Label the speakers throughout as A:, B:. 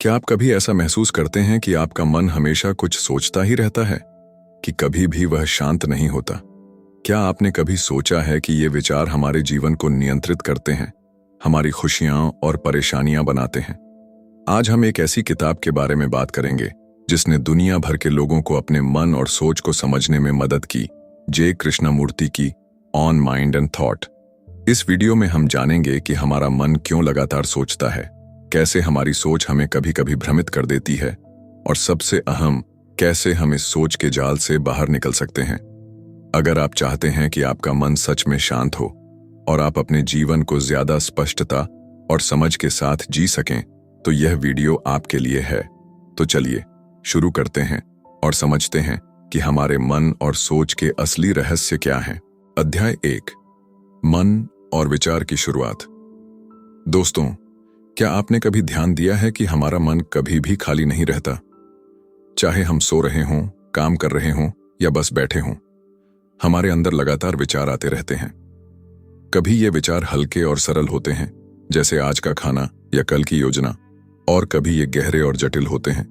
A: क्या आप कभी ऐसा महसूस करते हैं कि आपका मन हमेशा कुछ सोचता ही रहता है, कि कभी भी वह शांत नहीं होता? क्या आपने कभी सोचा है कि ये विचार हमारे जीवन को नियंत्रित करते हैं, हमारी खुशियां और परेशानियां बनाते हैं? आज हम एक ऐसी किताब के बारे में बात करेंगे जिसने दुनिया भर के लोगों को अपने मन और सोच को समझने में मदद की। जे कृष्णमूर्ति की ऑन माइंड एंड थॉट। इस वीडियो में हम जानेंगे कि हमारा मन क्यों लगातार सोचता है, कैसे हमारी सोच हमें कभी कभी भ्रमित कर देती है, और सबसे अहम, कैसे हम इस सोच के जाल से बाहर निकल सकते हैं। अगर आप चाहते हैं कि आपका मन सच में शांत हो और आप अपने जीवन को ज्यादा स्पष्टता और समझ के साथ जी सकें, तो यह वीडियो आपके लिए है। तो चलिए शुरू करते हैं और समझते हैं कि हमारे मन और सोच के असली रहस्य क्या हैं। अध्याय 1, मन और विचार की शुरुआत। दोस्तों, क्या आपने कभी ध्यान दिया है कि हमारा मन कभी भी खाली नहीं रहता? चाहे हम सो रहे हों, काम कर रहे हों या बस बैठे हों, हमारे अंदर लगातार विचार आते रहते हैं। कभी ये विचार हल्के और सरल होते हैं, जैसे आज का खाना या कल की योजना, और कभी ये गहरे और जटिल होते हैं,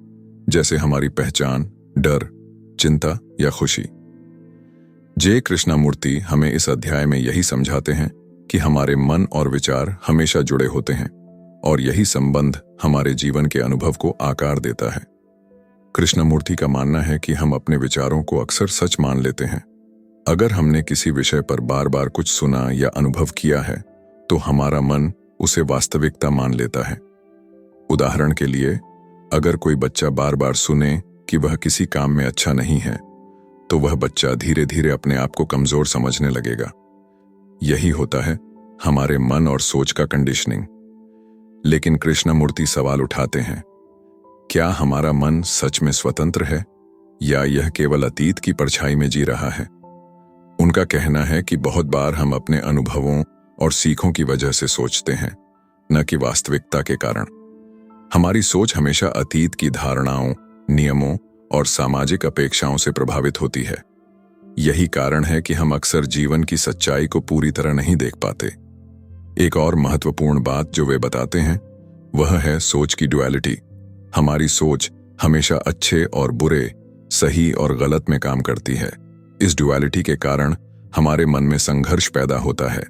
A: जैसे हमारी पहचान, डर, चिंता या खुशी। जे कृष्णमूर्ति हमें इस अध्याय में यही समझाते हैं कि हमारे मन और विचार हमेशा जुड़े होते हैं, और यही संबंध हमारे जीवन के अनुभव को आकार देता है। कृष्णमूर्ति का मानना है कि हम अपने विचारों को अक्सर सच मान लेते हैं। अगर हमने किसी विषय पर बार बार कुछ सुना या अनुभव किया है, तो हमारा मन उसे वास्तविकता मान लेता है। उदाहरण के लिए, अगर कोई बच्चा बार बार सुने कि वह किसी काम में अच्छा नहीं है, तो वह बच्चा धीरे धीरे अपने आप को कमजोर समझने लगेगा। यही होता है हमारे मन और सोच का कंडीशनिंग। लेकिन कृष्णमूर्ति सवाल उठाते हैं, क्या हमारा मन सच में स्वतंत्र है, या यह केवल अतीत की परछाई में जी रहा है? उनका कहना है कि बहुत बार हम अपने अनुभवों और सीखों की वजह से सोचते हैं, न कि वास्तविकता के कारण। हमारी सोच हमेशा अतीत की धारणाओं, नियमों और सामाजिक अपेक्षाओं से प्रभावित होती है। यही कारण है कि हम अक्सर जीवन की सच्चाई को पूरी तरह नहीं देख पाते। एक और महत्वपूर्ण बात जो वे बताते हैं, वह है सोच की डुअलिटी। हमारी सोच हमेशा अच्छे और बुरे, सही और गलत में काम करती है। इस डुअलिटी के कारण हमारे मन में संघर्ष पैदा होता है।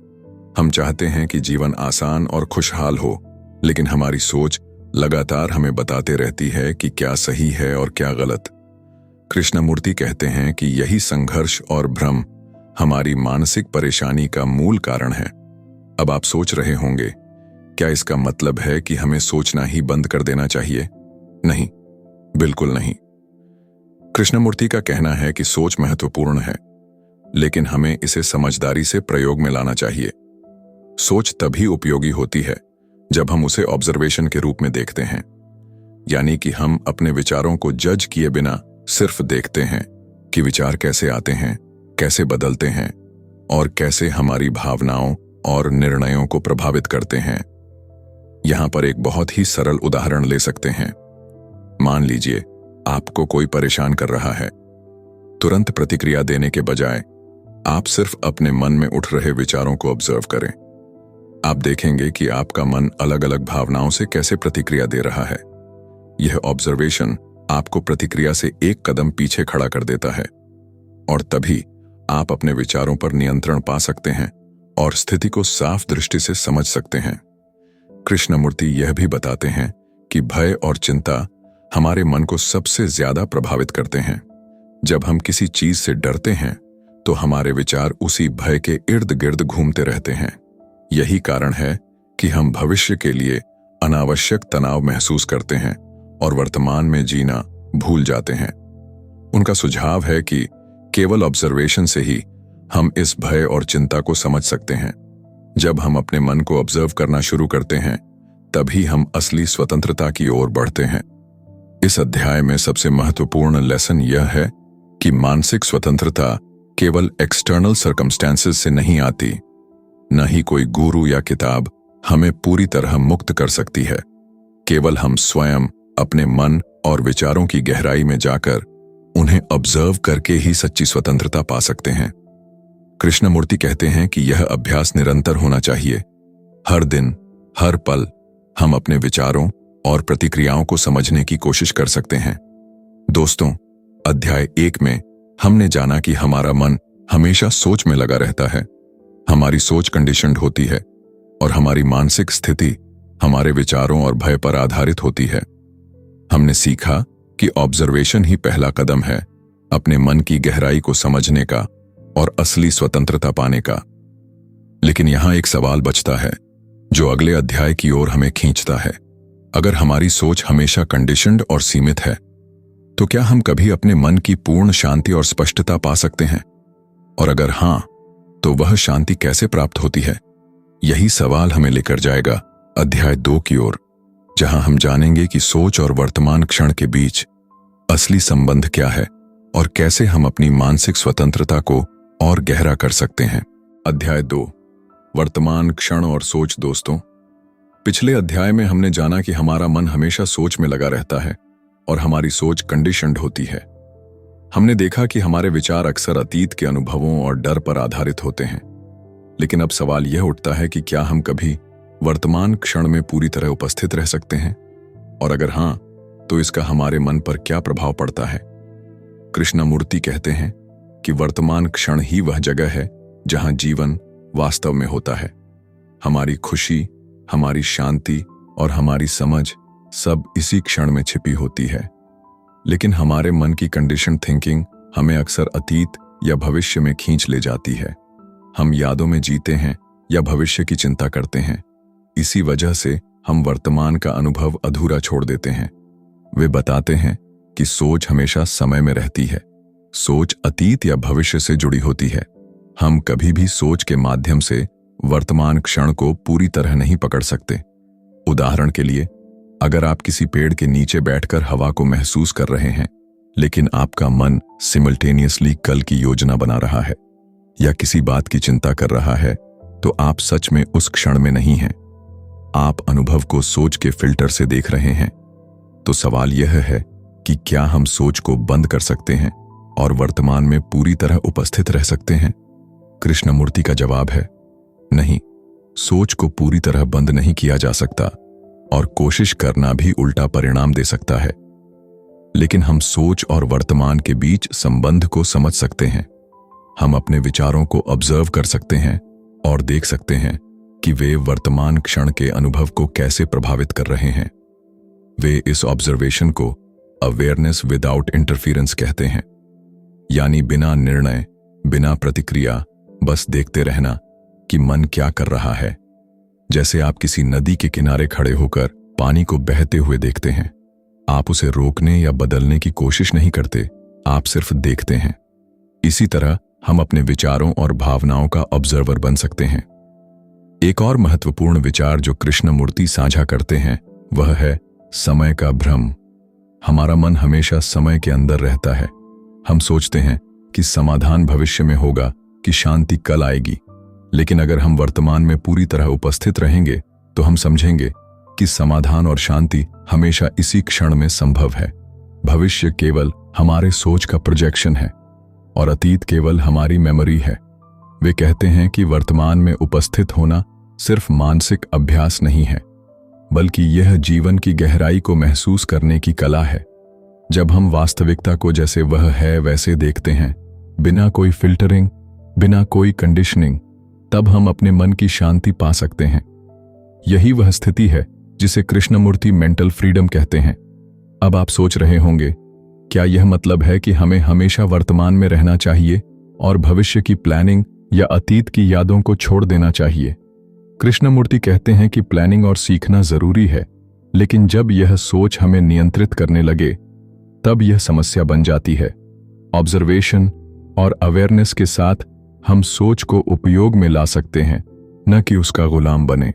A: हम चाहते हैं कि जीवन आसान और खुशहाल हो, लेकिन हमारी सोच लगातार हमें बताते रहती है कि क्या सही है और क्या गलत। कृष्णमूर्ति कहते हैं कि यही संघर्ष और भ्रम हमारी मानसिक परेशानी का मूल कारण है। अब आप सोच रहे होंगे, क्या इसका मतलब है कि हमें सोचना ही बंद कर देना चाहिए? नहीं, बिल्कुल नहीं। कृष्णमूर्ति का कहना है कि सोच महत्वपूर्ण है, लेकिन हमें इसे समझदारी से प्रयोग में लाना चाहिए। सोच तभी उपयोगी होती है जब हम उसे ऑब्जर्वेशन के रूप में देखते हैं, यानी कि हम अपने विचारों को जज किए बिना सिर्फ देखते हैं कि विचार कैसे आते हैं, कैसे बदलते हैं, और कैसे हमारी भावनाओं और निर्णयों को प्रभावित करते हैं। यहां पर एक बहुत ही सरल उदाहरण ले सकते हैं। मान लीजिए आपको कोई परेशान कर रहा है। तुरंत प्रतिक्रिया देने के बजाय आप सिर्फ अपने मन में उठ रहे विचारों को ऑब्जर्व करें। आप देखेंगे कि आपका मन अलग अलग भावनाओं से कैसे प्रतिक्रिया दे रहा है। यह ऑब्जर्वेशन आपको प्रतिक्रिया से एक कदम पीछे खड़ा कर देता है, और तभी आप अपने विचारों पर नियंत्रण पा सकते हैं और स्थिति को साफ दृष्टि से समझ सकते हैं। कृष्णमूर्ति यह भी बताते हैं कि भय और चिंता हमारे मन को सबसे ज्यादा प्रभावित करते हैं। जब हम किसी चीज से डरते हैं, तो हमारे विचार उसी भय के इर्द गिर्द घूमते रहते हैं। यही कारण है कि हम भविष्य के लिए अनावश्यक तनाव महसूस करते हैं और वर्तमान में जीना भूल जाते हैं। उनका सुझाव है कि केवल ऑब्जर्वेशन से ही हम इस भय और चिंता को समझ सकते हैं। जब हम अपने मन को ऑब्जर्व करना शुरू करते हैं, तभी हम असली स्वतंत्रता की ओर बढ़ते हैं। इस अध्याय में सबसे महत्वपूर्ण लेसन यह है कि मानसिक स्वतंत्रता केवल एक्सटर्नल सर्कमस्टेंसेस से नहीं आती। न ही कोई गुरु या किताब हमें पूरी तरह मुक्त कर सकती है। केवल हम स्वयं अपने मन और विचारों की गहराई में जाकर उन्हें ऑब्जर्व करके ही सच्ची स्वतंत्रता पा सकते हैं। कृष्णमूर्ति कहते हैं कि यह अभ्यास निरंतर होना चाहिए। हर दिन, हर पल हम अपने विचारों और प्रतिक्रियाओं को समझने की कोशिश कर सकते हैं। दोस्तों, अध्याय 1 में हमने जाना कि हमारा मन हमेशा सोच में लगा रहता है। हमारी सोच कंडीशन्ड होती है और हमारी मानसिक स्थिति हमारे विचारों और भय पर आधारित होती है। हमने सीखा कि ऑब्जर्वेशन ही पहला कदम है अपने मन की गहराई को समझने का और असली स्वतंत्रता पाने का। लेकिन यहां एक सवाल बचता है जो अगले अध्याय की ओर हमें खींचता है। अगर हमारी सोच हमेशा कंडीशन्ड और सीमित है, तो क्या हम कभी अपने मन की पूर्ण शांति और स्पष्टता पा सकते हैं? और अगर हां, तो वह शांति कैसे प्राप्त होती है? यही सवाल हमें लेकर जाएगा अध्याय 2 की ओर, जहां हम जानेंगे कि सोच और वर्तमान क्षण के बीच असली संबंध क्या है और कैसे हम अपनी मानसिक स्वतंत्रता को और गहरा कर सकते हैं। अध्याय 2, वर्तमान क्षण और सोच। दोस्तों, पिछले अध्याय में हमने जाना कि हमारा मन हमेशा सोच में लगा रहता है और हमारी सोच कंडीशन्ड होती है। हमने देखा कि हमारे विचार अक्सर अतीत के अनुभवों और डर पर आधारित होते हैं। लेकिन अब सवाल यह उठता है कि क्या हम कभी वर्तमान क्षण में पूरी तरह उपस्थित रह सकते हैं? और अगर हां, तो इसका हमारे मन पर क्या प्रभाव पड़ता है? कृष्णमूर्ति कहते हैं कि वर्तमान क्षण ही वह जगह है जहां जीवन वास्तव में होता है। हमारी खुशी, हमारी शांति और हमारी समझ सब इसी क्षण में छिपी होती है। लेकिन हमारे मन की कंडीशन थिंकिंग हमें अक्सर अतीत या भविष्य में खींच ले जाती है। हम यादों में जीते हैं या भविष्य की चिंता करते हैं। इसी वजह से हम वर्तमान का अनुभव अधूरा छोड़ देते हैं। वे बताते हैं कि सोच हमेशा समय में रहती है। सोच अतीत या भविष्य से जुड़ी होती है। हम कभी भी सोच के माध्यम से वर्तमान क्षण को पूरी तरह नहीं पकड़ सकते। उदाहरण के लिए, अगर आप किसी पेड़ के नीचे बैठकर हवा को महसूस कर रहे हैं, लेकिन आपका मन सिमल्टेनियसली कल की योजना बना रहा है या किसी बात की चिंता कर रहा है, तो आप सच में उस क्षण में नहीं हैं। आप अनुभव को सोच के फिल्टर से देख रहे हैं। तो सवाल यह है कि क्या हम सोच को बंद कर सकते हैं और वर्तमान में पूरी तरह उपस्थित रह सकते हैं? कृष्णमूर्ति का जवाब है नहीं। सोच को पूरी तरह बंद नहीं किया जा सकता और कोशिश करना भी उल्टा परिणाम दे सकता है। लेकिन हम सोच और वर्तमान के बीच संबंध को समझ सकते हैं। हम अपने विचारों को ऑब्जर्व कर सकते हैं और देख सकते हैं कि वे वर्तमान क्षण के अनुभव को कैसे प्रभावित कर रहे हैं। वे इस ऑब्जर्वेशन को अवेयरनेस विदाउट इंटरफेरेंस कहते हैं, यानी बिना निर्णय, बिना प्रतिक्रिया, बस देखते रहना कि मन क्या कर रहा है। जैसे आप किसी नदी के किनारे खड़े होकर पानी को बहते हुए देखते हैं। आप उसे रोकने या बदलने की कोशिश नहीं करते, आप सिर्फ देखते हैं। इसी तरह हम अपने विचारों और भावनाओं का ऑब्जर्वर बन सकते हैं। एक और महत्वपूर्ण विचार जो कृष्णमूर्ति साझा करते हैं वह है समय का भ्रम। हमारा मन हमेशा समय के अंदर रहता है। हम सोचते हैं कि समाधान भविष्य में होगा, कि शांति कल आएगी। लेकिन अगर हम वर्तमान में पूरी तरह उपस्थित रहेंगे तो हम समझेंगे कि समाधान और शांति हमेशा इसी क्षण में संभव है। भविष्य केवल हमारे सोच का प्रोजेक्शन है और अतीत केवल हमारी मेमोरी है। वे कहते हैं कि वर्तमान में उपस्थित होना सिर्फ मानसिक अभ्यास नहीं है, बल्कि यह जीवन की गहराई को महसूस करने की कला है। जब हम वास्तविकता को जैसे वह है वैसे देखते हैं, बिना कोई फिल्टरिंग, बिना कोई कंडीशनिंग, तब हम अपने मन की शांति पा सकते हैं। यही वह स्थिति है जिसे कृष्णमूर्ति मेंटल फ्रीडम कहते हैं। अब आप सोच रहे होंगे, क्या यह मतलब है कि हमें हमेशा वर्तमान में रहना चाहिए और भविष्य की प्लानिंग या अतीत की यादों को छोड़ देना चाहिए? कृष्णमूर्ति कहते हैं कि प्लानिंग और सीखना जरूरी है, लेकिन जब यह सोच हमें नियंत्रित करने लगे तब यह समस्या बन जाती है। ऑब्जर्वेशन और अवेयरनेस के साथ हम सोच को उपयोग में ला सकते हैं, न कि उसका गुलाम बने।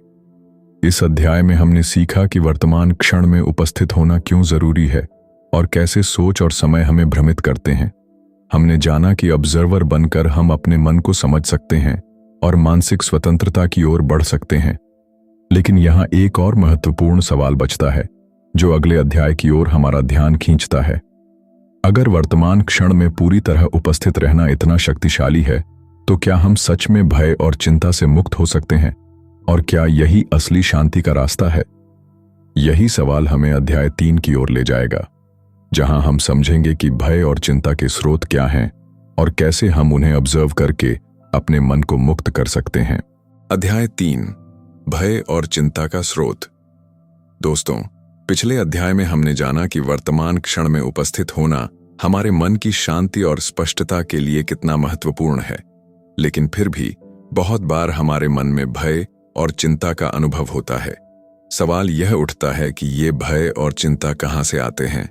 A: इस अध्याय में हमने सीखा कि वर्तमान क्षण में उपस्थित होना क्यों जरूरी है और कैसे सोच और समय हमें भ्रमित करते हैं। हमने जाना कि ऑब्जर्वर बनकर हम अपने मन को समझ सकते हैं और मानसिक स्वतंत्रता की ओर बढ़ सकते हैं। लेकिन यहां एक और महत्वपूर्ण सवाल बचता है जो अगले अध्याय की ओर हमारा ध्यान खींचता है। अगर वर्तमान क्षण में पूरी तरह उपस्थित रहना इतना शक्तिशाली है, तो क्या हम सच में भय और चिंता से मुक्त हो सकते हैं? और क्या यही असली शांति का रास्ता है? यही सवाल हमें अध्याय 3 की ओर ले जाएगा, जहां हम समझेंगे कि भय और चिंता के स्रोत क्या हैं और कैसे हम उन्हें ऑब्जर्व करके अपने मन को मुक्त कर सकते हैं। अध्याय 3, भय और चिंता का स्रोत। दोस्तों, पिछले अध्याय में हमने जाना कि वर्तमान क्षण में उपस्थित होना हमारे मन की शांति और स्पष्टता के लिए कितना महत्वपूर्ण है। लेकिन फिर भी बहुत बार हमारे मन में भय और चिंता का अनुभव होता है। सवाल यह उठता है कि ये भय और चिंता कहां से आते हैं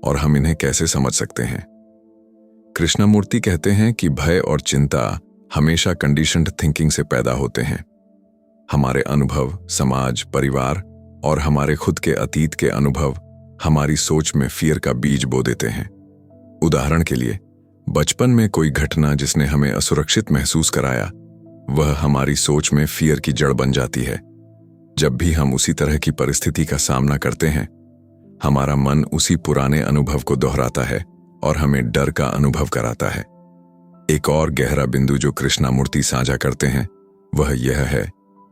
A: और हम इन्हें कैसे समझ सकते हैं। कृष्णमूर्ति कहते हैं कि भय और चिंता हमेशा कंडीशन्ड थिंकिंग से पैदा होते हैं। हमारे अनुभव, समाज, परिवार और हमारे खुद के अतीत के अनुभव हमारी सोच में फियर का बीज बो देते हैं। उदाहरण के लिए, बचपन में कोई घटना जिसने हमें असुरक्षित महसूस कराया, वह हमारी सोच में फियर की जड़ बन जाती है। जब भी हम उसी तरह की परिस्थिति का सामना करते हैं, हमारा मन उसी पुराने अनुभव को दोहराता है और हमें डर का अनुभव कराता है। एक और गहरा बिंदु जो कृष्णमूर्ति साझा करते हैं वह यह है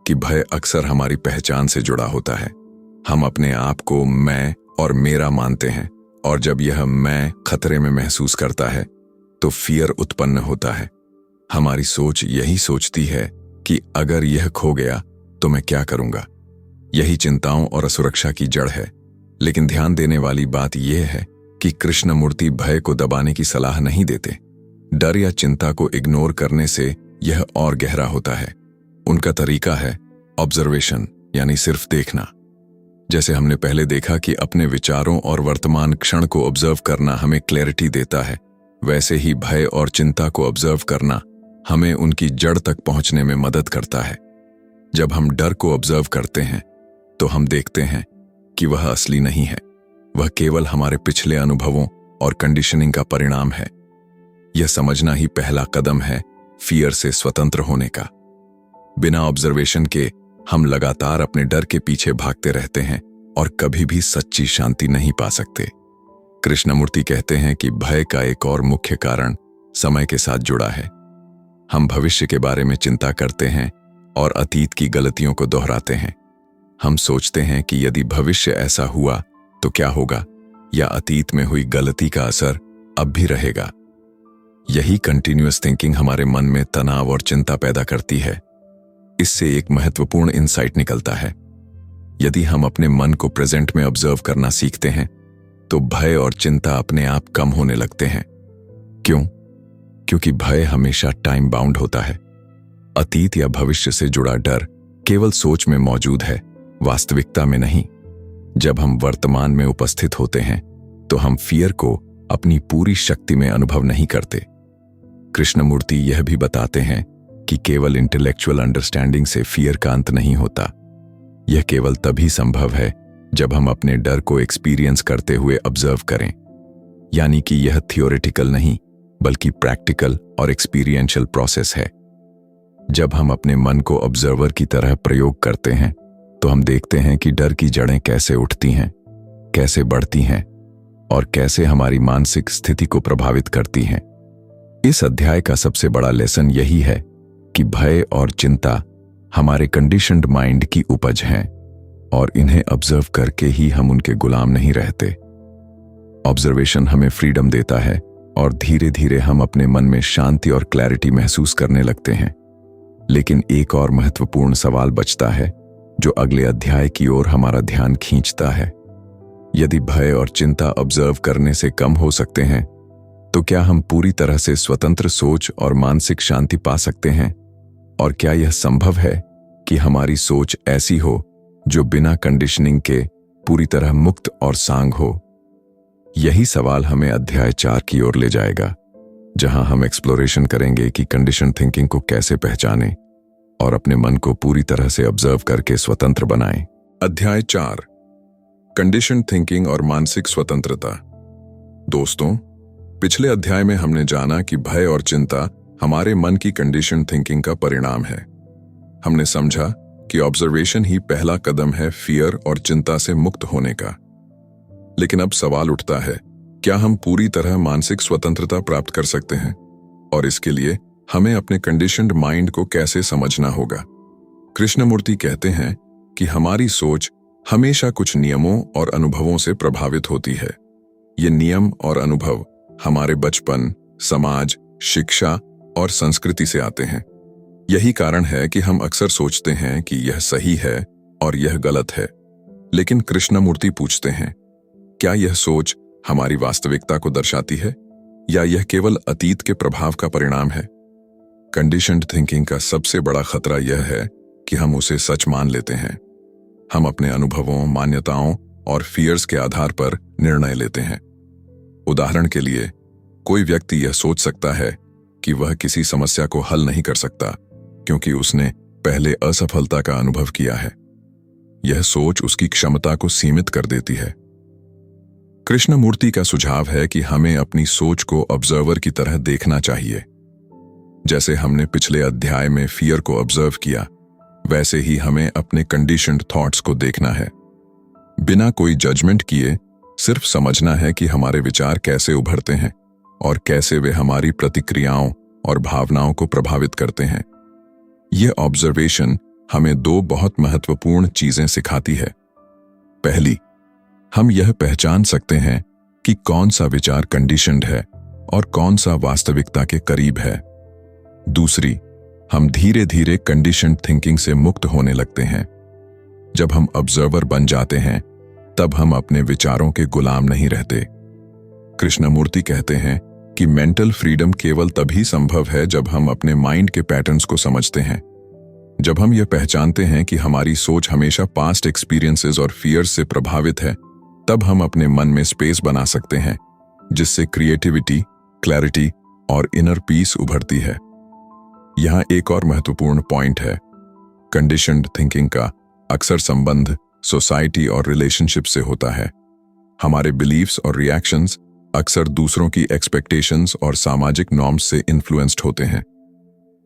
A: कि भय अक्सर हमारी पहचान से जुड़ा होता है। हम अपने आप को मैं और मेरा मानते हैं, और जब यह मैं खतरे में महसूस करता है तो फियर उत्पन्न होता है। हमारी सोच यही सोचती है कि अगर यह खो गया तो मैं क्या करूंगा। यही चिंताओं और असुरक्षा की जड़ है। लेकिन ध्यान देने वाली बात यह है कि कृष्णमूर्ति भय को दबाने की सलाह नहीं देते। डर या चिंता को इग्नोर करने से यह और गहरा होता है। उनका तरीका है ऑब्जर्वेशन, यानी सिर्फ देखना। जैसे हमने पहले देखा कि अपने विचारों और वर्तमान क्षण को ऑब्जर्व करना हमें क्लैरिटी देता है, वैसे ही भय और चिंता को ऑब्जर्व करना हमें उनकी जड़ तक पहुंचने में मदद करता है। जब हम डर को ऑब्जर्व करते हैं तो हम देखते हैं कि वह असली नहीं है, वह केवल हमारे पिछले अनुभवों और कंडीशनिंग का परिणाम है। यह समझना ही पहला कदम है फियर से स्वतंत्र होने का। बिना ऑब्जर्वेशन के हम लगातार अपने डर के पीछे भागते रहते हैं और कभी भी सच्ची शांति नहीं पा सकते। कृष्णमूर्ति कहते हैं कि भय का एक और मुख्य कारण समय के साथ जुड़ा है। हम भविष्य के बारे में चिंता करते हैं और अतीत की गलतियों को दोहराते हैं। हम सोचते हैं कि यदि भविष्य ऐसा हुआ तो क्या होगा, या अतीत में हुई गलती का असर अब भी रहेगा। यही कंटिन्यूअस थिंकिंग हमारे मन में तनाव और चिंता पैदा करती है। इससे एक महत्वपूर्ण इंसाइट निकलता है। यदि हम अपने मन को प्रेजेंट में ऑब्जर्व करना सीखते हैं तो भय और चिंता अपने आप कम होने लगते हैं। क्यों? क्योंकि भय हमेशा टाइम बाउंड होता है। अतीत या भविष्य से जुड़ा डर केवल सोच में मौजूद है, वास्तविकता में नहीं। जब हम वर्तमान में उपस्थित होते हैं तो हम फियर को अपनी पूरी शक्ति में अनुभव नहीं करते। कृष्णमूर्ति यह भी बताते हैं कि केवल इंटेलेक्चुअल अंडरस्टैंडिंग से फियर का अंत नहीं होता। यह केवल तभी संभव है जब हम अपने डर को एक्सपीरियंस करते हुए ऑब्जर्व करें। यानी कि यह थियोरेटिकल नहीं बल्कि प्रैक्टिकल और एक्सपीरियंशियल प्रोसेस है। जब हम अपने मन को ऑब्जर्वर की तरह प्रयोग करते हैं तो हम देखते हैं कि डर की जड़ें कैसे उठती हैं, कैसे बढ़ती हैं और कैसे हमारी मानसिक स्थिति को प्रभावित करती हैं। इस अध्याय का सबसे बड़ा लेसन यही है कि भय और चिंता हमारे कंडीशन्ड माइंड की उपज हैं और इन्हें ऑब्जर्व करके ही हम उनके गुलाम नहीं रहते। ऑब्जर्वेशन हमें फ्रीडम देता है और धीरे धीरे हम अपने मन में शांति और क्लैरिटी महसूस करने लगते हैं। लेकिन एक और महत्वपूर्ण सवाल बचता है जो अगले अध्याय की ओर हमारा ध्यान खींचता है। यदि भय और चिंता ऑब्जर्व करने से कम हो सकते हैं तो क्या हम पूरी तरह से स्वतंत्र सोच और मानसिक शांति पा सकते हैं? और क्या यह संभव है कि हमारी सोच ऐसी हो जो बिना कंडीशनिंग के पूरी तरह मुक्त और सांग हो? यही सवाल हमें अध्याय 4 की ओर ले जाएगा, जहां हम एक्सप्लोरेशन करेंगे कि कंडीशन थिंकिंग को कैसे पहचानें और अपने मन को पूरी तरह से ऑब्जर्व करके स्वतंत्र बनाएं। अध्याय 4, कंडीशन थिंकिंग और मानसिक स्वतंत्रता। दोस्तों, पिछले अध्याय में हमने जाना कि भय और चिंता हमारे मन की कंडीशन थिंकिंग का परिणाम है। हमने समझा कि ऑब्जर्वेशन ही पहला कदम है फियर और चिंता से मुक्त होने का। लेकिन अब सवाल उठता है, क्या हम पूरी तरह मानसिक स्वतंत्रता प्राप्त कर सकते हैं? और इसके लिए हमें अपने कंडीशन्ड माइंड को कैसे समझना होगा? कृष्णमूर्ति कहते हैं कि हमारी सोच हमेशा कुछ नियमों और अनुभवों से प्रभावित होती है। ये नियम और अनुभव हमारे बचपन, समाज, शिक्षा और संस्कृति से आते हैं। यही कारण है कि हम अक्सर सोचते हैं कि यह सही है और यह गलत है। लेकिन कृष्णमूर्ति पूछते हैं, क्या यह सोच हमारी वास्तविकता को दर्शाती है या यह केवल अतीत के प्रभाव का परिणाम है? कंडीशन्ड थिंकिंग का सबसे बड़ा खतरा यह है कि हम उसे सच मान लेते हैं। हम अपने अनुभवों, मान्यताओं और फियर्स के आधार पर निर्णय लेते हैं। उदाहरण के लिए, कोई व्यक्ति यह सोच सकता है कि वह किसी समस्या को हल नहीं कर सकता क्योंकि उसने पहले असफलता का अनुभव किया है। यह सोच उसकी क्षमता को सीमित कर देती है। कृष्णमूर्ति का सुझाव है कि हमें अपनी सोच को ऑब्जर्वर की तरह देखना चाहिए। जैसे हमने पिछले अध्याय में फियर को ऑब्जर्व किया, वैसे ही हमें अपने कंडीशन्ड थॉट्स को देखना है। बिना कोई जजमेंट किए सिर्फ समझना है कि हमारे विचार कैसे उभरते हैं और कैसे वे हमारी प्रतिक्रियाओं और भावनाओं को प्रभावित करते हैं। यह ऑब्जर्वेशन हमें दो बहुत महत्वपूर्ण चीजें सिखाती है। पहली, हम यह पहचान सकते हैं कि कौन सा विचार कंडीशन्ड है और कौन सा वास्तविकता के करीब है। दूसरी, हम धीरे धीरे कंडीशन्ड थिंकिंग से मुक्त होने लगते हैं। जब हम ऑब्जर्वर बन जाते हैं, तब हम अपने विचारों के गुलाम नहीं रहते। कृष्णमूर्ति कहते हैं कि मेंटल फ्रीडम केवल तभी संभव है जब हम अपने माइंड के पैटर्न्स को समझते हैं। जब हम यह पहचानते हैं कि हमारी सोच हमेशा पास्ट एक्सपीरियंसेस और फियर्स से प्रभावित है, तब हम अपने मन में स्पेस बना सकते हैं जिससे क्रिएटिविटी, क्लैरिटी और इनर पीस उभरती है। यहां एक और महत्वपूर्ण पॉइंट है। कंडीशन्ड थिंकिंग का अक्सर संबंध सोसाइटी और रिलेशनशिप से होता है। हमारे बिलीव्स और रिएक्शंस अक्सर दूसरों की एक्सपेक्टेशंस और सामाजिक नॉर्म्स से इन्फ्लुएंस्ड होते हैं।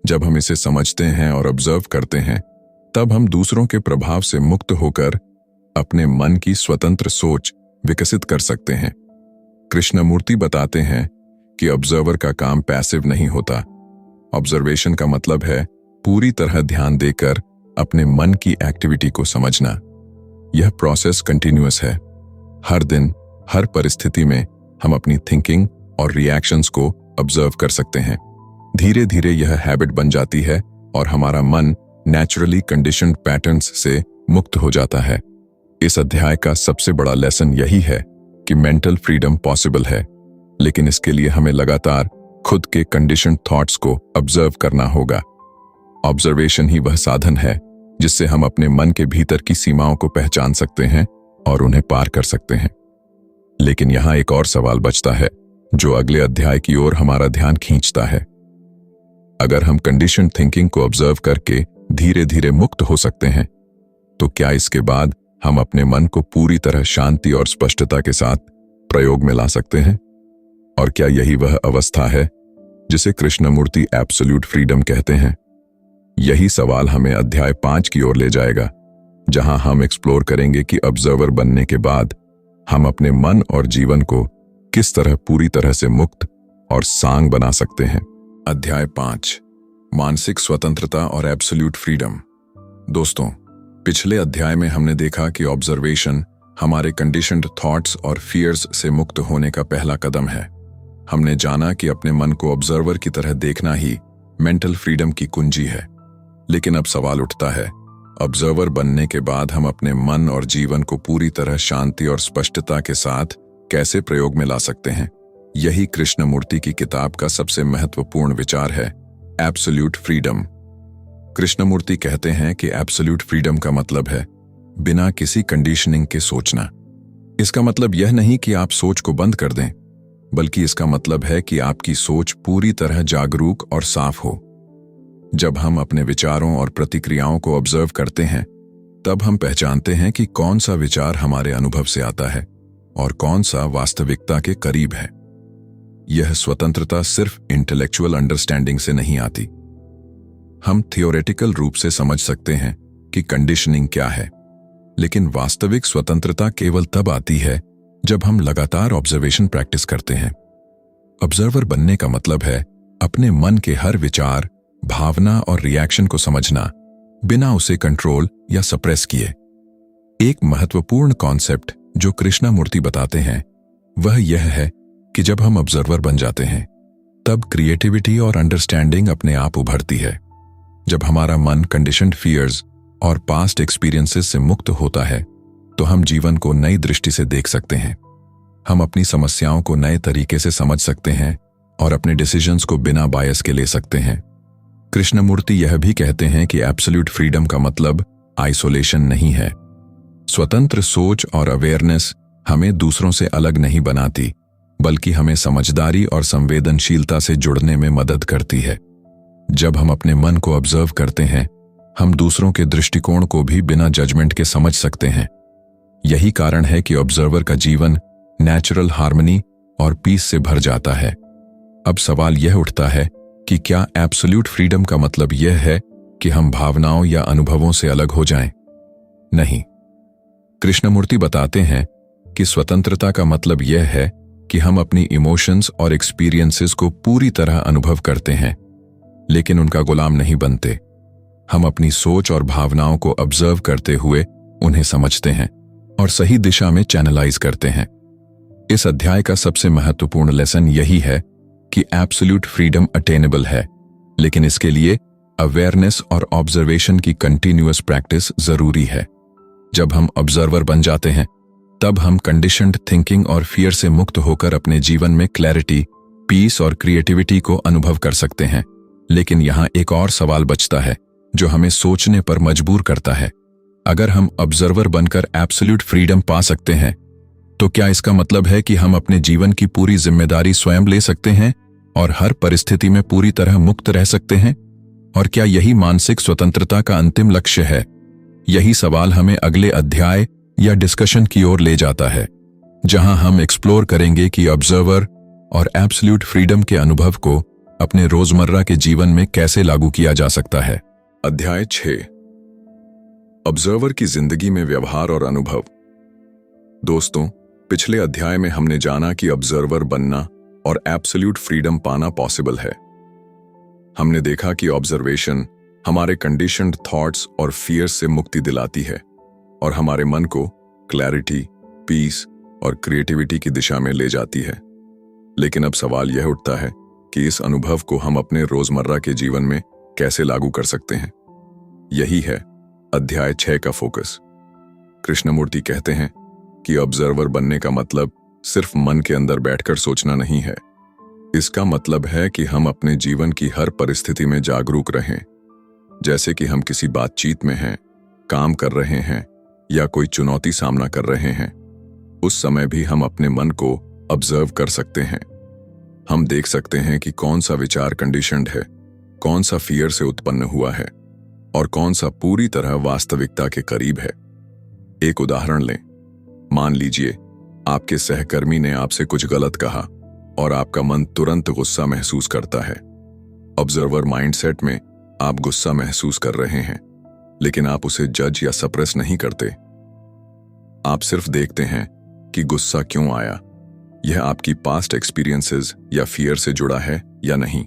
A: जब हम इसे समझते हैं और ऑब्जर्व करते हैं, तब हम दूसरों के प्रभाव से मुक्त होकर अपने मन की स्वतंत्र सोच विकसित कर सकते हैं। कृष्णमूर्ति बताते हैं कि ऑब्जर्वर का काम पैसिव नहीं होता। ऑब्जर्वेशन का मतलब है पूरी तरह ध्यान देकर अपने मन की एक्टिविटी को समझना। यह प्रोसेस कंटिन्यूअस है। हर दिन, हर परिस्थिति में हम अपनी थिंकिंग और रिएक्शंस को ऑब्जर्व कर सकते हैं। धीरे धीरे यह हैबिट बन जाती है और हमारा मन नेचुरली कंडीशन्ड पैटर्न्स से मुक्त हो जाता है। इस अध्याय का सबसे बड़ा लेसन यही है कि मेंटल फ्रीडम पॉसिबल है, लेकिन इसके लिए हमें लगातार खुद के कंडीशन्ड थॉट्स को ऑब्जर्व करना होगा। ऑब्जर्वेशन ही वह साधन है जिससे हम अपने मन के भीतर की सीमाओं को पहचान सकते हैं और उन्हें पार कर सकते हैं। लेकिन यहां एक और सवाल बचता है जो अगले अध्याय की ओर हमारा ध्यान खींचता है। अगर हम कंडीशन्ड थिंकिंग को ऑब्जर्व करके धीरे धीरे मुक्त हो सकते हैं, तो क्या इसके बाद हम अपने मन को पूरी तरह शांति और स्पष्टता के साथ प्रयोग में ला सकते हैं? और क्या यही वह अवस्था है जिसे कृष्णमूर्ति एब्सोल्यूट फ्रीडम कहते हैं? यही सवाल हमें अध्याय 5 की ओर ले जाएगा, जहां हम एक्सप्लोर करेंगे कि ऑब्जर्वर बनने के बाद हम अपने मन और जीवन को किस तरह पूरी तरह से मुक्त और सांग बना सकते हैं। अध्याय 5, मानसिक स्वतंत्रता और एब्सोल्यूट फ्रीडम। दोस्तों, पिछले अध्याय में हमने देखा कि ऑब्जर्वेशन हमारे कंडीशन्ड थॉट्स और फियर्स से मुक्त होने का पहला कदम है। हमने जाना कि अपने मन को ऑब्जर्वर की तरह देखना ही मेंटल फ्रीडम की कुंजी है। लेकिन अब सवाल उठता है, ऑब्जर्वर बनने के बाद हम अपने मन और जीवन को पूरी तरह शांति और स्पष्टता के साथ कैसे प्रयोग में ला सकते हैं? यही कृष्णमूर्ति की किताब का सबसे महत्वपूर्ण विचार है, एब्सोल्यूट फ्रीडम। कृष्णमूर्ति कहते हैं कि एब्सोल्यूट फ्रीडम का मतलब है बिना किसी कंडीशनिंग के सोचना। इसका मतलब यह नहीं कि आप सोच को बंद कर दें, बल्कि इसका मतलब है कि आपकी सोच पूरी तरह जागरूक और साफ हो। जब हम अपने विचारों और प्रतिक्रियाओं को ऑब्जर्व करते हैं, तब हम पहचानते हैं कि कौन सा विचार हमारे अनुभव से आता है और कौन सा वास्तविकता के करीब है। यह स्वतंत्रता सिर्फ इंटेलेक्चुअल अंडरस्टैंडिंग से नहीं आती। हम थियोरेटिकल रूप से समझ सकते हैं कि कंडीशनिंग क्या है, लेकिन वास्तविक स्वतंत्रता केवल तब आती है जब हम लगातार ऑब्जर्वेशन प्रैक्टिस करते हैं। ऑब्जर्वर बनने का मतलब है अपने मन के हर विचार, भावना और रिएक्शन को समझना बिना उसे कंट्रोल या सप्रेस किए। एक महत्वपूर्ण कॉन्सेप्ट जो कृष्णमूर्ति बताते हैं वह यह है कि जब हम ऑब्जर्वर बन जाते हैं तब क्रिएटिविटी और अंडरस्टैंडिंग अपने आप उभरती है। जब हमारा मन कंडीशन्ड फियर्स और पास्ट एक्सपीरियंसेस से मुक्त होता है तो हम जीवन को नई दृष्टि से देख सकते हैं। हम अपनी समस्याओं को नए तरीके से समझ सकते हैं और अपने डिसीजंस को बिना बायस के ले सकते हैं। कृष्णमूर्ति यह भी कहते हैं कि एब्सोल्यूट फ्रीडम का मतलब आइसोलेशन नहीं है। स्वतंत्र सोच और अवेयरनेस हमें दूसरों से अलग नहीं बनाती, बल्कि हमें समझदारी और संवेदनशीलता से जुड़ने में मदद करती है। जब हम अपने मन को ऑब्जर्व करते हैं, हम दूसरों के दृष्टिकोण को भी बिना जजमेंट के समझ सकते हैं। यही कारण है कि ऑब्जर्वर का जीवन नेचुरल हार्मनी और पीस से भर जाता है। अब सवाल यह उठता है कि क्या एब्सोल्यूट फ्रीडम का मतलब यह है कि हम भावनाओं या अनुभवों से अलग हो जाएं? नहीं। कृष्णमूर्ति बताते हैं कि स्वतंत्रता का मतलब यह है कि हम अपनी इमोशंस और एक्सपीरियंसेस को पूरी तरह अनुभव करते हैं, लेकिन उनका गुलाम नहीं बनते। हम अपनी सोच और भावनाओं को ऑब्जर्व करते हुए उन्हें समझते हैं और सही दिशा में चैनलाइज करते हैं। इस अध्याय का सबसे महत्वपूर्ण लेसन यही है कि एब्सोल्यूट फ्रीडम अटेनेबल है, लेकिन इसके लिए अवेयरनेस और ऑब्जर्वेशन की कंटिन्यूअस प्रैक्टिस जरूरी है। जब हम ऑब्जर्वर बन जाते हैं तब हम कंडीशन्ड थिंकिंग और फियर से मुक्त होकर अपने जीवन में क्लैरिटी, पीस और क्रिएटिविटी को अनुभव कर सकते हैं। लेकिन यहाँ एक और सवाल बचता है जो हमें सोचने पर मजबूर करता है। अगर हम ऑब्जर्वर बनकर एब्सोल्यूट फ्रीडम पा सकते हैं तो क्या इसका मतलब है कि हम अपने जीवन की पूरी जिम्मेदारी स्वयं ले सकते हैं और हर परिस्थिति में पूरी तरह मुक्त रह सकते हैं? और क्या यही मानसिक स्वतंत्रता का अंतिम लक्ष्य है? यही सवाल हमें अगले अध्याय या डिस्कशन की ओर ले जाता है, जहां हम एक्सप्लोर करेंगे कि ऑब्जर्वर और एब्सोल्यूट फ्रीडम के अनुभव को अपने रोजमर्रा के जीवन में कैसे लागू किया जा सकता है। अध्याय 6, ऑब्जर्वर की जिंदगी में व्यवहार और अनुभव। दोस्तों, पिछले अध्याय में हमने जाना कि ऑब्जर्वर बनना और एब्सोल्यूट फ्रीडम पाना पॉसिबल है। हमने देखा कि ऑब्जर्वेशन हमारे कंडीशन्ड थॉट्स और फियर्स से मुक्ति दिलाती है और हमारे मन को क्लैरिटी, पीस और क्रिएटिविटी की दिशा में ले जाती है। लेकिन अब सवाल यह उठता है कि इस अनुभव को हम अपने रोजमर्रा के जीवन में कैसे लागू कर सकते हैं। यही है अध्याय 6 का फोकस। कृष्णमूर्ति कहते हैं कि ऑब्जर्वर बनने का मतलब सिर्फ मन के अंदर बैठकर सोचना नहीं है। इसका मतलब है कि हम अपने जीवन की हर परिस्थिति में जागरूक रहें। जैसे कि हम किसी बातचीत में हैं, काम कर रहे हैं या कोई चुनौती सामना कर रहे हैं, उस समय भी हम अपने मन को ऑब्जर्व कर सकते हैं। हम देख सकते हैं कि कौन सा विचार कंडीशन्ड है, कौन सा फियर से उत्पन्न हुआ है और कौन सा पूरी तरह वास्तविकता के करीब है। एक उदाहरण लें। मान लीजिए आपके सहकर्मी ने आपसे कुछ गलत कहा और आपका मन तुरंत गुस्सा महसूस करता है। ऑब्जर्वर माइंडसेट में आप गुस्सा महसूस कर रहे हैं, लेकिन आप उसे जज या सप्रेस नहीं करते। आप सिर्फ देखते हैं कि गुस्सा क्यों आया, यह आपकी पास्ट एक्सपीरियंसेस या फियर से जुड़ा है या नहीं।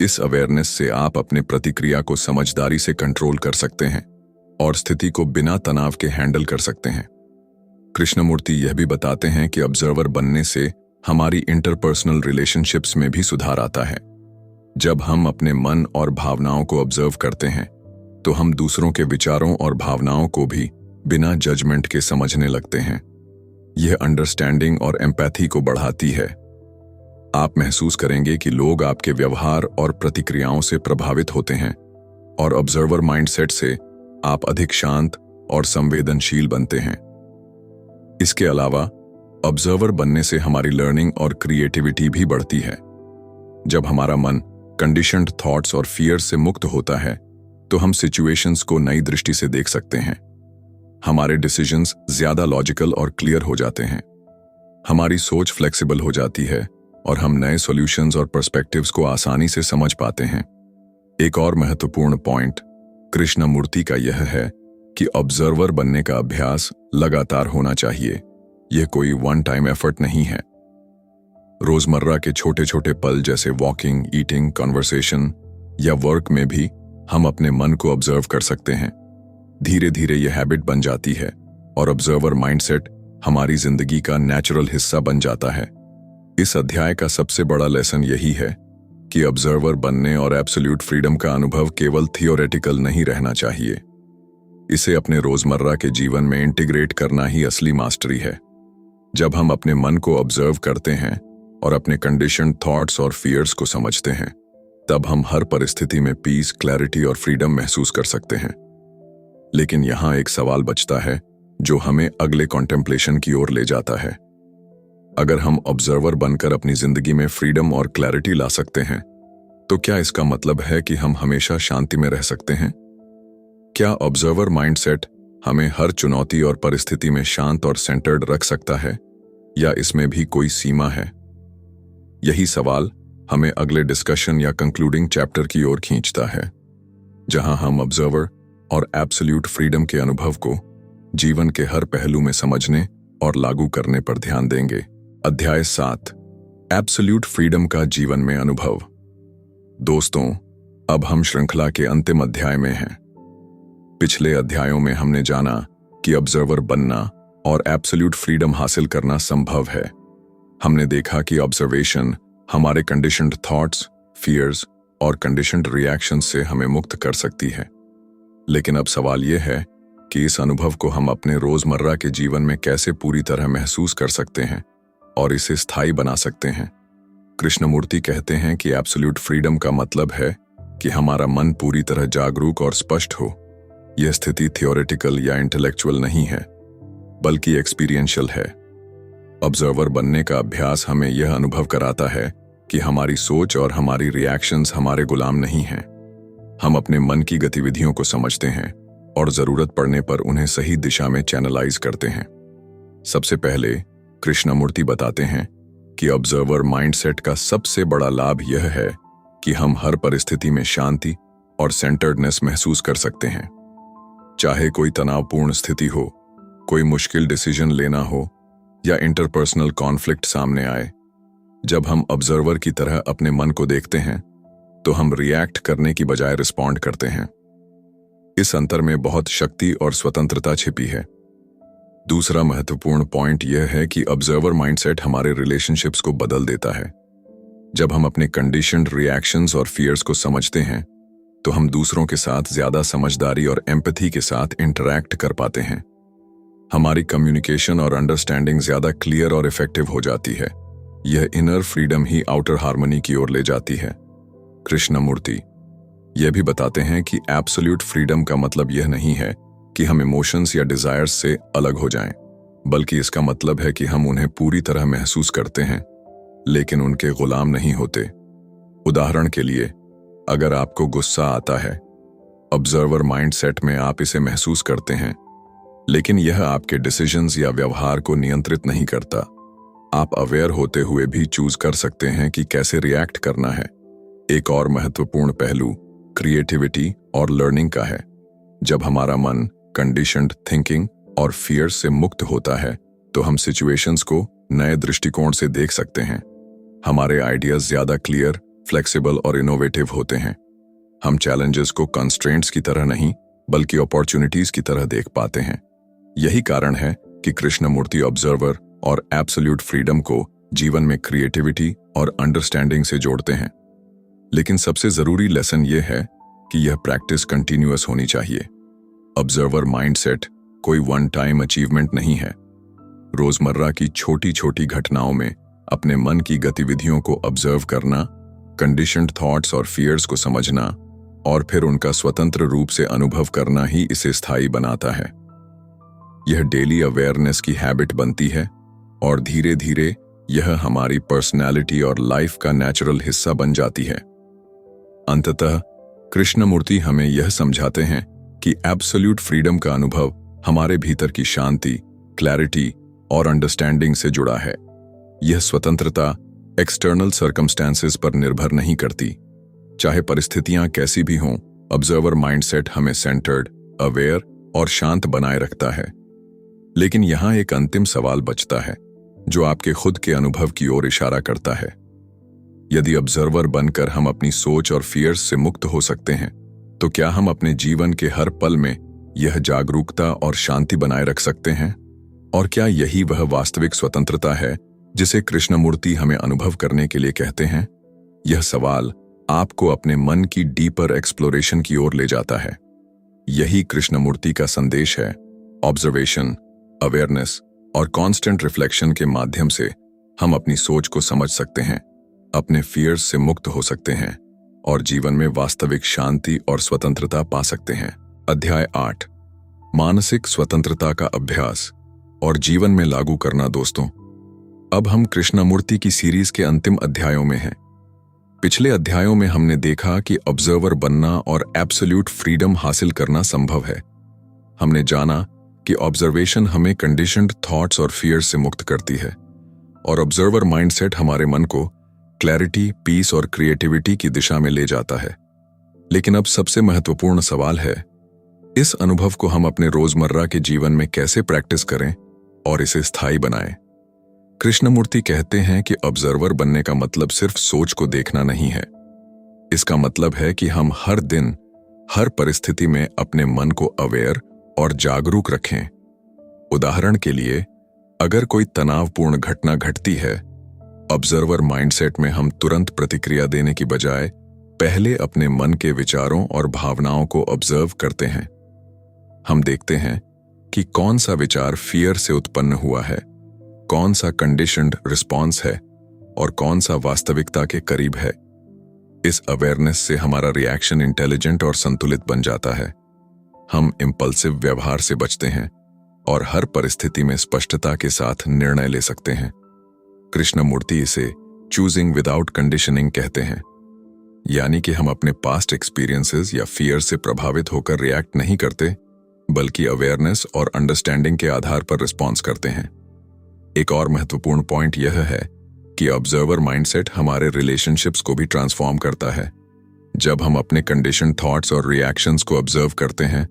A: इस अवेयरनेस से आप अपने प्रतिक्रिया को समझदारी से कंट्रोल कर सकते हैं और स्थिति को बिना तनाव के हैंडल कर सकते हैं। कृष्णमूर्ति यह भी बताते हैं कि ऑब्जर्वर बनने से हमारी इंटरपर्सनल रिलेशनशिप्स में भी सुधार आता है। जब हम अपने मन और भावनाओं को ऑब्जर्व करते हैं तो हम दूसरों के विचारों और भावनाओं को भी बिना जजमेंट के समझने लगते हैं। यह अंडरस्टैंडिंग और एम्पैथी को बढ़ाती है। आप महसूस करेंगे कि लोग आपके व्यवहार और प्रतिक्रियाओं से प्रभावित होते हैं और ऑब्जर्वर माइंडसेट से आप अधिक शांत और संवेदनशील बनते हैं। इसके अलावा ऑब्जर्वर बनने से हमारी लर्निंग और क्रिएटिविटी भी बढ़ती है। जब हमारा मन कंडीशन्ड थॉट्स और फियर्स से मुक्त होता है तो हम सिचुएशंस को नई दृष्टि से देख सकते हैं। हमारे डिसीजंस ज्यादा लॉजिकल और क्लियर हो जाते हैं। हमारी सोच फ्लेक्सिबल हो जाती है और हम नए सॉल्यूशंस और पर्सपेक्टिव्स को आसानी से समझ पाते हैं। एक और महत्वपूर्ण पॉइंट कृष्णमूर्ति का यह है कि ऑब्जर्वर बनने का अभ्यास लगातार होना चाहिए। यह कोई वन टाइम एफर्ट नहीं है। रोजमर्रा के छोटे छोटे पल जैसे वॉकिंग, ईटिंग, कॉन्वर्सेशन या वर्क में भी हम अपने मन को ऑब्जर्व कर सकते हैं। धीरे धीरे यह हैबिट बन जाती है और ऑब्जर्वर माइंडसेट हमारी जिंदगी का नेचुरल हिस्सा बन जाता है। इस अध्याय का सबसे बड़ा लेसन यही है कि ऑब्जर्वर बनने और एब्सोल्यूट फ्रीडम का अनुभव केवल थियोरेटिकल नहीं रहना चाहिए। इसे अपने रोजमर्रा के जीवन में इंटीग्रेट करना ही असली मास्टरी है। जब हम अपने मन को ऑब्जर्व करते हैं और अपने कंडीशन्ड थॉट्स और फियर्स को समझते हैं, तब हम हर परिस्थिति में पीस, क्लैरिटी और फ्रीडम महसूस कर सकते हैं। लेकिन यहां एक सवाल बचता है जो हमें अगले कॉन्टेम्पलेशन की ओर ले जाता है। अगर हम ऑब्जर्वर बनकर अपनी जिंदगी में फ्रीडम और क्लैरिटी ला सकते हैं, तो क्या इसका मतलब है कि हम हमेशा शांति में रह सकते हैं? क्या ऑब्जर्वर माइंडसेट हमें हर चुनौती और परिस्थिति में शांत और सेंटर्ड रख सकता है, या इसमें भी कोई सीमा है? यही सवाल हमें अगले डिस्कशन या कंक्लूडिंग चैप्टर की ओर खींचता है, जहां हम ऑब्जर्वर और एब्सोल्यूट फ्रीडम के अनुभव को जीवन के हर पहलू में समझने और लागू करने पर ध्यान देंगे। अध्याय 7, एब्सोल्यूट फ्रीडम का जीवन में अनुभव। दोस्तों, अब हम श्रृंखला के अंतिम अध्याय में हैं। पिछले अध्यायों में हमने जाना कि ऑब्जर्वर बनना और एब्सोल्यूट फ्रीडम हासिल करना संभव है। हमने देखा कि ऑब्जर्वेशन हमारे कंडीशन्ड थॉट्स, फियर्स और कंडीशन्ड रिएक्शंस से हमें मुक्त कर सकती है। लेकिन अब सवाल यह है कि इस अनुभव को हम अपने रोजमर्रा के जीवन में कैसे पूरी तरह महसूस कर सकते हैं और इसे स्थायी बना सकते हैं। कृष्णमूर्ति कहते हैं कि एब्सोल्यूट फ्रीडम का मतलब है कि हमारा मन पूरी तरह जागरूक और स्पष्ट हो। यह स्थिति थियोरेटिकल या इंटेलेक्चुअल नहीं है, बल्कि एक्सपीरियंशियल है। ऑब्जर्वर बनने का अभ्यास हमें यह अनुभव कराता है कि हमारी सोच और हमारी रिएक्शंस हमारे गुलाम नहीं हैं। हम अपने मन की गतिविधियों को समझते हैं और जरूरत पड़ने पर उन्हें सही दिशा में चैनलाइज करते हैं। सबसे पहले कृष्णमूर्ति बताते हैं कि ऑब्जर्वर माइंडसेट का सबसे बड़ा लाभ यह है कि हम हर परिस्थिति में शांति और सेंटर्डनेस महसूस कर सकते हैं। चाहे कोई तनावपूर्ण स्थिति हो, कोई मुश्किल डिसीजन लेना हो या इंटरपर्सनल कॉन्फ्लिक्ट सामने आए, जब हम ऑब्जर्वर की तरह अपने मन को देखते हैं तो हम रिएक्ट करने की बजाय रिस्पॉन्ड करते हैं। इस अंतर में बहुत शक्ति और स्वतंत्रता छिपी है। दूसरा महत्वपूर्ण पॉइंट यह है कि ऑब्जर्वर माइंडसेट हमारे रिलेशनशिप्स को बदल देता है। जब हम अपने कंडीशन्ड रिएक्शंस और फियर्स को समझते हैं, तो हम दूसरों के साथ ज्यादा समझदारी और एम्पैथी के साथ इंटरैक्ट कर पाते हैं। हमारी कम्युनिकेशन और अंडरस्टैंडिंग ज्यादा क्लियर और इफेक्टिव हो जाती है। यह इनर फ्रीडम ही आउटर हार्मनी की ओर ले जाती है। कृष्णमूर्ति यह भी बताते हैं कि एब्सोल्यूट फ्रीडम का मतलब यह नहीं है कि हम इमोशंस या डिजायर्स से अलग हो जाएं, बल्कि इसका मतलब है कि हम उन्हें पूरी तरह महसूस करते हैं, लेकिन उनके गुलाम नहीं होते। उदाहरण के लिए, अगर आपको गुस्सा आता है, ऑब्जर्वर माइंडसेट में आप इसे महसूस करते हैं, लेकिन यह आपके डिसीजंस या व्यवहार को नियंत्रित नहीं करता। आप अवेयर होते हुए भी चूज कर सकते हैं कि कैसे रिएक्ट करना है। एक और महत्वपूर्ण पहलू क्रिएटिविटी और लर्निंग का है। जब हमारा मन कंडीशन्ड थिंकिंग और फियर से मुक्त होता है, तो हम सिचुएशंस को नए दृष्टिकोण से देख सकते हैं। हमारे आइडियाज ज्यादा क्लियर, फ्लेक्सिबल और इनोवेटिव होते हैं। हम चैलेंजेस को कंस्ट्रेंट्स की तरह नहीं, बल्कि अपॉर्चुनिटीज की तरह देख पाते हैं। यही कारण है कि कृष्णमूर्ति ऑब्जर्वर और एब्सोल्यूट फ्रीडम को जीवन में क्रिएटिविटी और अंडरस्टैंडिंग से जोड़ते हैं। लेकिन सबसे जरूरी लेसन यह है कि यह प्रैक्टिस कंटिन्यूअस होनी चाहिए। ऑब्जर्वर माइंडसेट कोई वन टाइम अचीवमेंट नहीं है। रोजमर्रा की छोटी छोटी घटनाओं में अपने मन की गतिविधियों को ऑब्जर्व करना, कंडीशन्ड थॉट्स और फियर्स को समझना और फिर उनका स्वतंत्र रूप से अनुभव करना ही इसे स्थायी बनाता है। यह डेली अवेयरनेस की हैबिट बनती है और धीरे धीरे यह हमारी पर्सनैलिटी और लाइफ का नेचुरल हिस्सा बन जाती है। अंततः कृष्णमूर्ति हमें यह समझाते हैं कि एब्सोल्यूट फ्रीडम का अनुभव हमारे भीतर की शांति, क्लैरिटी और अंडरस्टैंडिंग से जुड़ा है। यह स्वतंत्रता एक्सटर्नल सर्कमस्टेंसेस पर निर्भर नहीं करती। चाहे परिस्थितियां कैसी भी हों, ऑब्जर्वर माइंडसेट हमें सेंटर्ड, अवेयर और शांत बनाए रखता है। लेकिन यहां एक अंतिम सवाल बचता है, जो आपके खुद के अनुभव की ओर इशारा करता है। यदि ऑब्जर्वर बनकर हम अपनी सोच और फियर्स से मुक्त हो सकते हैं, तो क्या हम अपने जीवन के हर पल में यह जागरूकता और शांति बनाए रख सकते हैं? और क्या यही वह वास्तविक स्वतंत्रता है जिसे कृष्णमूर्ति हमें अनुभव करने के लिए कहते हैं? यह सवाल आपको अपने मन की डीपर एक्सप्लोरेशन की ओर ले जाता है। यही कृष्णमूर्ति का संदेश है। ऑब्जर्वेशन, अवेयरनेस और कांस्टेंट रिफ्लेक्शन के माध्यम से हम अपनी सोच को समझ सकते हैं, अपने फियर्स से मुक्त हो सकते हैं और जीवन में वास्तविक शांति और स्वतंत्रता पा सकते हैं। अध्याय 8, मानसिक स्वतंत्रता का अभ्यास और जीवन में लागू करना। दोस्तों, अब हम कृष्णमूर्ति की सीरीज के अंतिम अध्यायों में हैं। पिछले अध्यायों में हमने देखा कि ऑब्जर्वर बनना और एब्सोल्यूट फ्रीडम हासिल करना संभव है। हमने जाना कि ऑब्जर्वेशन हमें कंडीशन्ड थॉट्स और फियर्स से मुक्त करती है और ऑब्जर्वर माइंडसेट हमारे मन को क्लैरिटी, पीस और क्रिएटिविटी की दिशा में ले जाता है। लेकिन अब सबसे महत्वपूर्ण सवाल है, इस अनुभव को हम अपने रोजमर्रा के जीवन में कैसे प्रैक्टिस करें और इसे स्थायी बनाएं? कृष्णमूर्ति कहते हैं कि ऑब्जर्वर बनने का मतलब सिर्फ सोच को देखना नहीं है। इसका मतलब है कि हम हर दिन, हर परिस्थिति में अपने मन को अवेयर और जागरूक रखें। उदाहरण के लिए, अगर कोई तनावपूर्ण घटना घटती है, ऑब्जर्वर माइंडसेट में हम तुरंत प्रतिक्रिया देने की बजाय पहले अपने मन के विचारों और भावनाओं को ऑब्जर्व करते हैं। हम देखते हैं कि कौन सा विचार फियर से उत्पन्न हुआ है, कौन सा कंडीशन्ड रिस्पॉन्स है और कौन सा वास्तविकता के करीब है। इस अवेयरनेस से हमारा रिएक्शन इंटेलिजेंट और संतुलित बन जाता है। हम इम्पल्सिव व्यवहार से बचते हैं और हर परिस्थिति में स्पष्टता के साथ निर्णय ले सकते हैं। कृष्णमूर्ति इसे चूजिंग विदाउट कंडीशनिंग कहते हैं, यानी कि हम अपने पास्ट एक्सपीरियंसेस या फियर से प्रभावित होकर रिएक्ट नहीं करते, बल्कि अवेयरनेस और अंडरस्टैंडिंग के आधार पर रिस्पॉन्स करते हैं। एक और महत्वपूर्ण पॉइंट यह है कि ऑब्जर्वर माइंडसेट हमारे रिलेशनशिप्स को भी ट्रांसफॉर्म करता है। जब हम अपने कंडीशन थॉट्स और रिएक्शंस को ऑब्जर्व करते हैं,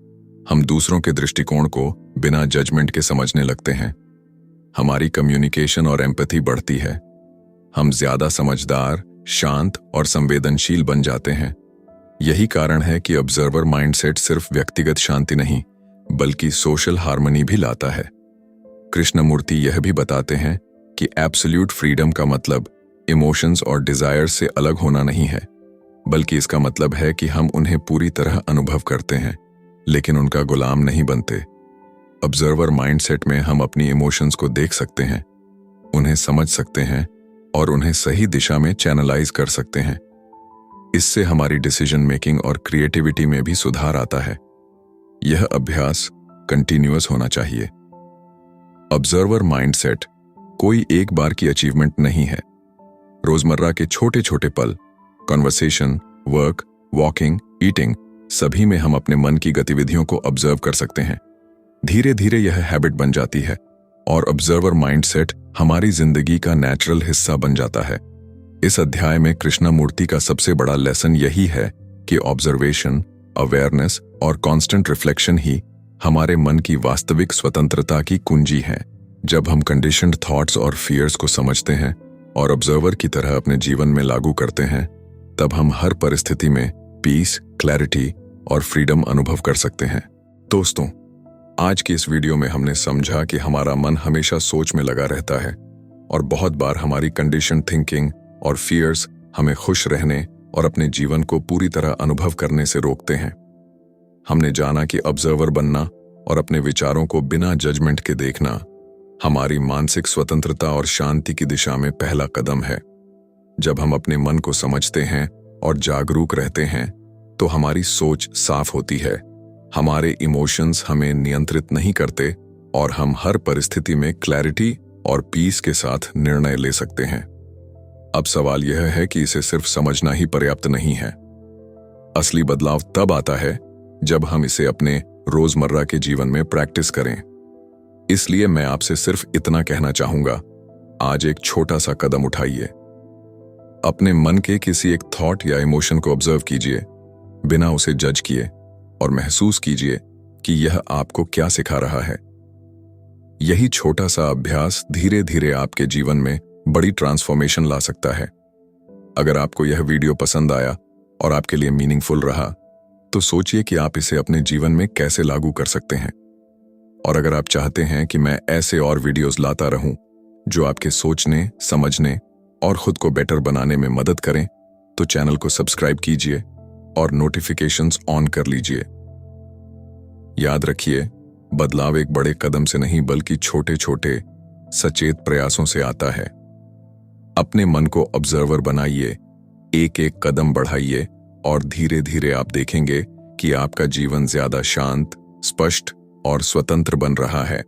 A: हम दूसरों के दृष्टिकोण को बिना जजमेंट के समझने लगते हैं। हमारी कम्युनिकेशन और एम्पैथी बढ़ती है। हम ज्यादा समझदार, शांत और संवेदनशील बन जाते हैं। यही कारण है कि ऑब्जर्वर माइंडसेट सिर्फ व्यक्तिगत शांति नहीं, बल्कि सोशल हार्मनी भी लाता है। कृष्णमूर्ति यह भी बताते हैं कि एब्सोल्यूट फ्रीडम का मतलब इमोशंस और डिजायर्स से अलग होना नहीं है, बल्कि इसका मतलब है कि हम उन्हें पूरी तरह अनुभव करते हैं, लेकिन उनका गुलाम नहीं बनते। ऑब्जर्वर माइंडसेट में हम अपनी इमोशंस को देख सकते हैं, उन्हें समझ सकते हैं और उन्हें सही दिशा में चैनलाइज कर सकते हैं। इससे हमारी डिसीजन मेकिंग और क्रिएटिविटी में भी सुधार आता है। यह अभ्यास कंटिन्यूअस होना चाहिए। ऑब्जर्वर माइंडसेट कोई एक बार की अचीवमेंट नहीं है। रोजमर्रा के छोटे छोटे पल, कॉन्वर्सेशन, वर्क, वॉकिंग, ईटिंग, सभी में हम अपने मन की गतिविधियों को ऑब्जर्व कर सकते हैं। धीरे धीरे यह हैबिट बन जाती है और ऑब्जर्वर माइंडसेट हमारी जिंदगी का नेचुरल हिस्सा बन जाता है। इस अध्याय में कृष्णमूर्ति का सबसे बड़ा लेसन यही है कि ऑब्जर्वेशन, अवेयरनेस और कांस्टेंट रिफ्लेक्शन ही हमारे मन की वास्तविक स्वतंत्रता की कुंजी है। जब हम कंडीशन्ड थॉट्स और फियर्स को समझते हैं और ऑब्जर्वर की तरह अपने जीवन में लागू करते हैं, तब हम हर परिस्थिति में पीस, क्लैरिटी और फ्रीडम अनुभव कर सकते हैं। दोस्तों, आज की इस वीडियो में हमने समझा कि हमारा मन हमेशा सोच में लगा रहता है और बहुत बार हमारी कंडीशन्ड थिंकिंग और फियर्स हमें खुश रहने और अपने जीवन को पूरी तरह अनुभव करने से रोकते हैं। हमने जाना कि ऑब्जर्वर बनना और अपने विचारों को बिना जजमेंट के देखना हमारी मानसिक स्वतंत्रता और शांति की दिशा में पहला कदम है। जब हम अपने मन को समझते हैं और जागरूक रहते हैं, तो हमारी सोच साफ होती है, हमारे इमोशंस हमें नियंत्रित नहीं करते और हम हर परिस्थिति में क्लैरिटी और पीस के साथ निर्णय ले सकते हैं। अब सवाल यह है कि इसे सिर्फ समझना ही पर्याप्त नहीं है। असली बदलाव तब आता है जब हम इसे अपने रोजमर्रा के जीवन में प्रैक्टिस करें। इसलिए मैं आपसे सिर्फ इतना कहना चाहूंगा, आज एक छोटा सा कदम उठाइए। अपने मन के किसी एक थॉट या इमोशन को ऑब्जर्व कीजिए, बिना उसे जज किए, और महसूस कीजिए कि यह आपको क्या सिखा रहा है। यही छोटा सा अभ्यास धीरे धीरे आपके जीवन में बड़ी ट्रांसफॉर्मेशन ला सकता है। अगर आपको यह वीडियो पसंद आया और आपके लिए मीनिंगफुल रहा, तो सोचिए कि आप इसे अपने जीवन में कैसे लागू कर सकते हैं। और अगर आप चाहते हैं कि मैं ऐसे और वीडियोस लाता रहूं जो आपके सोचने, समझने और खुद को बेटर बनाने में मदद करें, तो चैनल को सब्सक्राइब कीजिए और नोटिफिकेशंस ऑन कर लीजिए। याद रखिए, बदलाव एक बड़े कदम से नहीं बल्कि छोटे छोटे सचेत प्रयासों से आता है। अपने मन को ऑब्जर्वर बनाइए, एक एक कदम बढ़ाइए और धीरे धीरे आप देखेंगे कि आपका जीवन ज्यादा शांत, स्पष्ट और स्वतंत्र बन रहा है।